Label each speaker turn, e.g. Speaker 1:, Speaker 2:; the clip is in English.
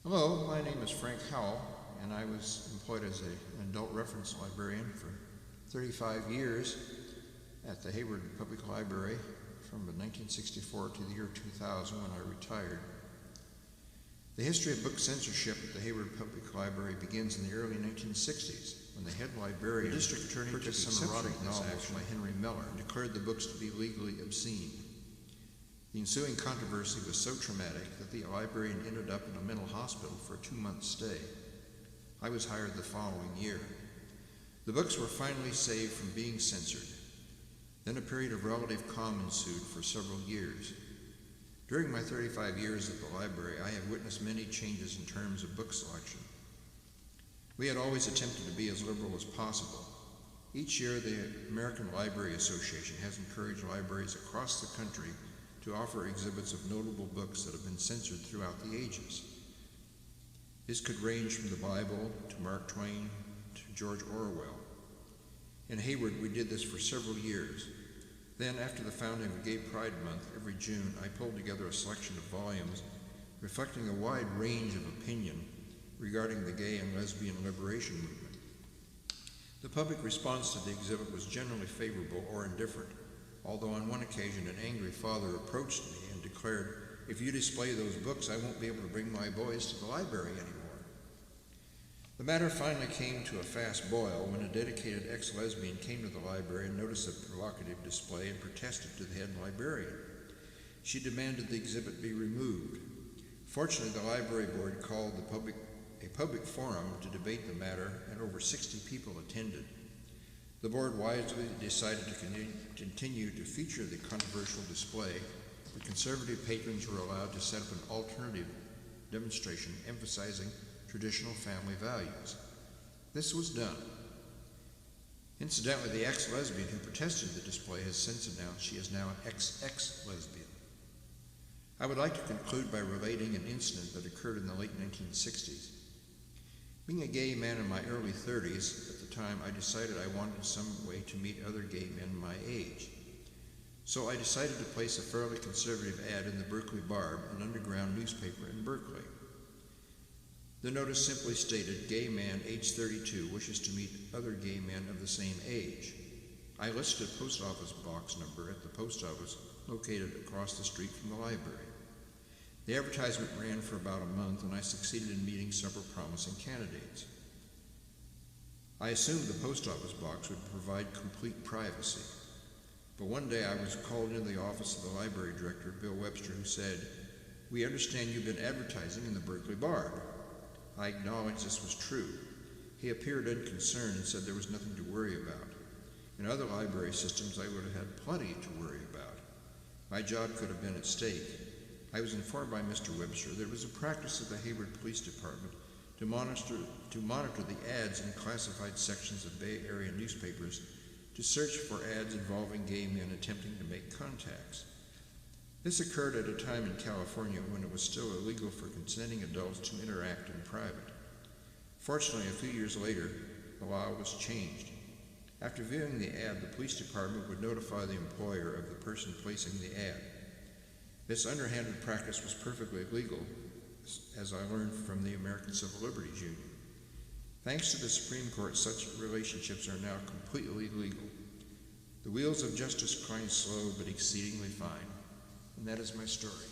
Speaker 1: Hello, my name is Frank Howell, and I was employed as an adult reference librarian for 35 years at the Hayward Public Library from 1964 to the year 2000 when I retired. The history of book censorship at the Hayward Public Library begins in the early 1960s when the head librarian, the district attorney, purchased some erotic novels by Henry Miller and declared the books to be legally obscene. The ensuing controversy was so traumatic that the librarian ended up in a mental hospital for a 2-month stay. I was hired the following year. The books were finally saved from being censored. Then a period of relative calm ensued for several years. During my 35 years at the library, I have witnessed many changes in terms of book selection. We had always attempted to be as liberal as possible. Each year, the American Library Association has encouraged libraries across the country to offer exhibits of notable books that have been censored throughout the ages. This could range from the Bible to Mark Twain to George Orwell. In Hayward, we did this for several years. Then, after the founding of Gay Pride Month every June, I pulled together a selection of volumes reflecting a wide range of opinion regarding the gay and lesbian liberation movement. The public response to the exhibit was generally favorable or indifferent, although on one occasion an angry father approached me and declared, "If you display those books, I won't be able to bring my boys to the library anymore." The matter finally came to a fast boil when a dedicated ex-lesbian came to the library and noticed the provocative display and protested to the head librarian. She demanded the exhibit be removed. Fortunately, the library board called a public forum to debate the matter, and over 60 people attended. The board wisely decided to continue to feature the controversial display, but conservative patrons were allowed to set up an alternative demonstration emphasizing traditional family values. This was done. Incidentally, the ex-lesbian who protested the display has since announced she is now an ex-lesbian. I would like to conclude by relating an incident that occurred in the late 1960s. Being a gay man in my early 30s, at the time I decided I wanted some way to meet other gay men my age. So I decided to place a fairly conservative ad in the Berkeley Barb, an underground newspaper in Berkeley. The notice simply stated, "Gay man age 32 wishes to meet other gay men of the same age." I listed a post office box number at the post office located across the street from the library. The advertisement ran for about a month, and I succeeded in meeting several promising candidates. I assumed the post office box would provide complete privacy. But one day I was called into the office of the library director, Bill Webster, who said, "We understand you've been advertising in the Berkeley Barb." I acknowledged this was true. He appeared unconcerned and said there was nothing to worry about. In other library systems, I would have had plenty to worry about. My job could have been at stake. I was informed by Mr. Webster there was a practice of the Hayward Police Department to monitor the ads in classified sections of Bay Area newspapers to search for ads involving gay men attempting to make contacts. This occurred at a time in California when it was still illegal for consenting adults to interact in private. Fortunately, a few years later, the law was changed. After viewing the ad, the police department would notify the employer of the person placing the ad. This underhanded practice was perfectly legal, as I learned from the American Civil Liberties Union. Thanks to the Supreme Court, such relationships are now completely legal. The wheels of justice grind slow but exceedingly fine, and that is my story.